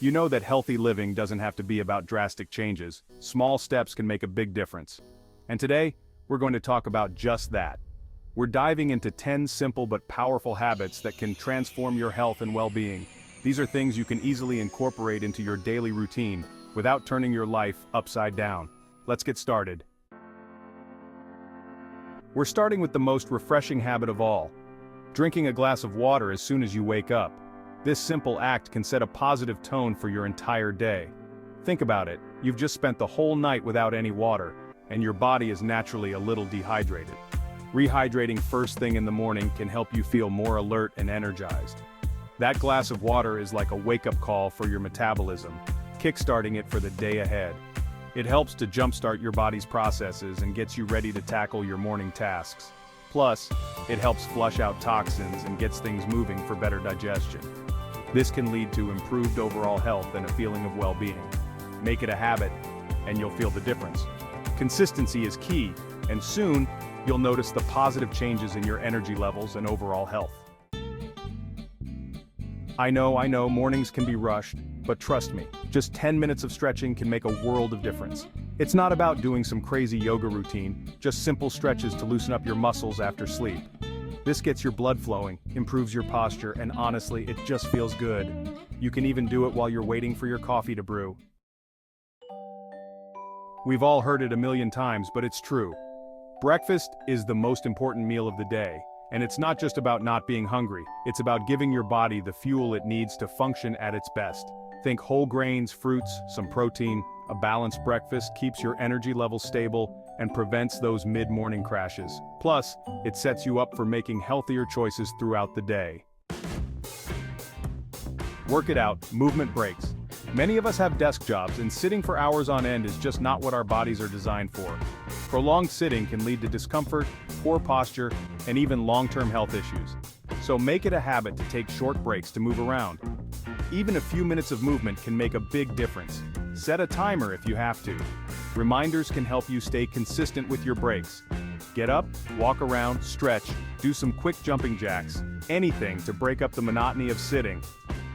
You know that healthy living doesn't have to be about drastic changes. Small steps can make a big difference. And today, we're going to talk about just that. We're diving into 10 simple but powerful habits that can transform your health and well-being. These are things you can easily incorporate into your daily routine without turning your life upside down. Let's get started. We're starting with the most refreshing habit of all: drinking a glass of water as soon as you wake up. This simple act can set a positive tone for your entire day. Think about it, you've just spent the whole night without any water, and your body is naturally a little dehydrated. Rehydrating first thing in the morning can help you feel more alert and energized. That glass of water is like a wake-up call for your metabolism, kickstarting it for the day ahead. It helps to jumpstart your body's processes and gets you ready to tackle your morning tasks. Plus, it helps flush out toxins and gets things moving for better digestion. This can lead to improved overall health and a feeling of well-being. Make it a habit, and you'll feel the difference. Consistency is key, and soon, you'll notice the positive changes in your energy levels and overall health. I know, mornings can be rushed, but trust me, just 10 minutes of stretching can make a world of difference. It's not about doing some crazy yoga routine, just simple stretches to loosen up your muscles after sleep. This gets your blood flowing, improves your posture, and honestly, it just feels good. You can even do it while you're waiting for your coffee to brew. We've all heard it a million times, but it's true. Breakfast is the most important meal of the day, and it's not just about not being hungry, it's about giving your body the fuel it needs to function at its best. Think whole grains, fruits, some protein. A balanced breakfast keeps your energy levels stable and prevents those mid-morning crashes. Plus, it sets you up for making healthier choices throughout the day. Work it out, movement breaks. Many of us have desk jobs, and sitting for hours on end is just not what our bodies are designed for. Prolonged sitting can lead to discomfort, poor posture, and even long-term health issues. So make it a habit to take short breaks to move around. Even a few minutes of movement can make a big difference. Set a timer if you have to. Reminders can help you stay consistent with your breaks. Get up, walk around, stretch, do some quick jumping jacks, anything to break up the monotony of sitting.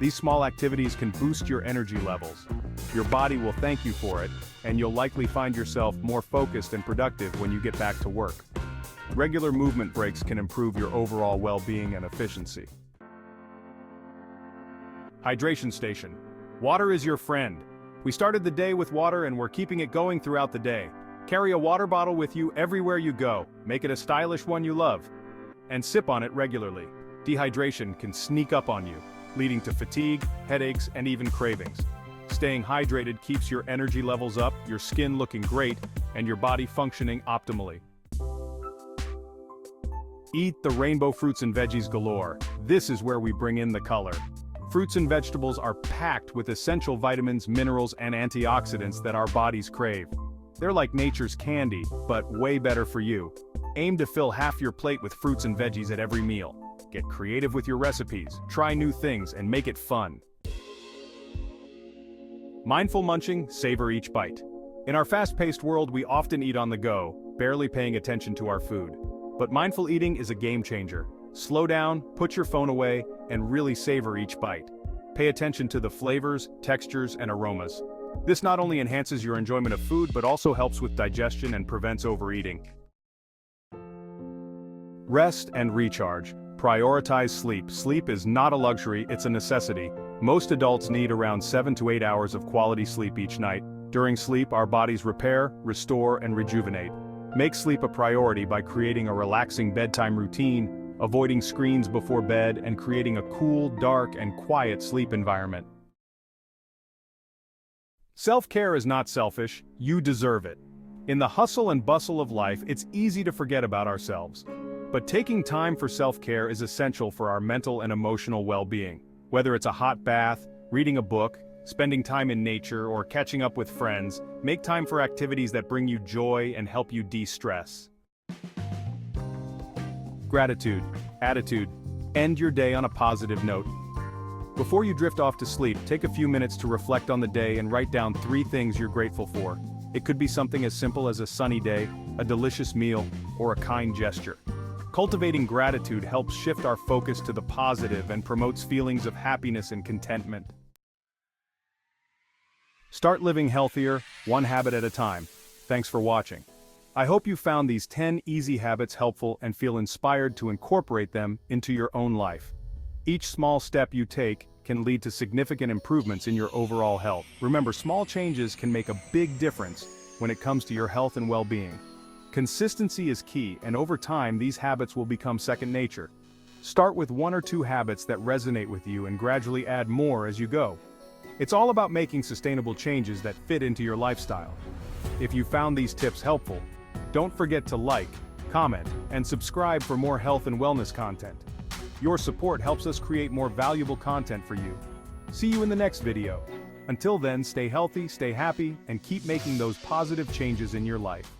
These small activities can boost your energy levels. Your body will thank you for it, and you'll likely find yourself more focused and productive when you get back to work. Regular movement breaks can improve your overall well-being and efficiency. Hydration station. Water is your friend. We started the day with water and we're keeping it going throughout the day. Carry a water bottle with you everywhere you go. Make it a stylish one you love. And sip on it regularly. Dehydration can sneak up on you, leading to fatigue, headaches, and even cravings. Staying hydrated keeps your energy levels up, your skin looking great, and your body functioning optimally. Eat the rainbow fruits and veggies galore. This is where we bring in the color. Fruits and vegetables are packed with essential vitamins, minerals, and antioxidants that our bodies crave. They're like nature's candy, but way better for you. Aim to fill half your plate with fruits and veggies at every meal. Get creative with your recipes, try new things, and make it fun. Mindful munching, savor each bite. In our fast-paced world, we often eat on the go, barely paying attention to our food. But mindful eating is a game changer. Slow down, put your phone away, and really savor each bite. Pay attention to the flavors, textures, and aromas. This not only enhances your enjoyment of food, but also helps with digestion and prevents overeating. Rest and recharge. Prioritize sleep. Sleep is not a luxury, it's a necessity. Most adults need around 7 to 8 hours of quality sleep each night. During sleep, our bodies repair, restore, and rejuvenate. Make sleep a priority by creating a relaxing bedtime routine, avoiding screens before bed, and creating a cool, dark, and quiet sleep environment. Self-care is not selfish, you deserve it. In the hustle and bustle of life, it's easy to forget about ourselves. But taking time for self-care is essential for our mental and emotional well-being. Whether it's a hot bath, reading a book, spending time in nature, or catching up with friends, make time for activities that bring you joy and help you de-stress. Gratitude, attitude. End your day on a positive note. Before you drift off to sleep, take a few minutes to reflect on the day and write down 3 things you're grateful for. It could be something as simple as a sunny day, a delicious meal, or a kind gesture. Cultivating gratitude helps shift our focus to the positive and promotes feelings of happiness and contentment. Start living healthier, one habit at a time. Thanks for watching. I hope you found these 10 easy habits helpful and feel inspired to incorporate them into your own life. Each small step you take can lead to significant improvements in your overall health. Remember, small changes can make a big difference when it comes to your health and well-being. Consistency is key, and over time these habits will become second nature. Start with 1 or 2 habits that resonate with you and gradually add more as you go. It's all about making sustainable changes that fit into your lifestyle. If you found these tips helpful, don't forget to like, comment, and subscribe for more health and wellness content. Your support helps us create more valuable content for you. See you in the next video. Until then, stay healthy, stay happy, and keep making those positive changes in your life.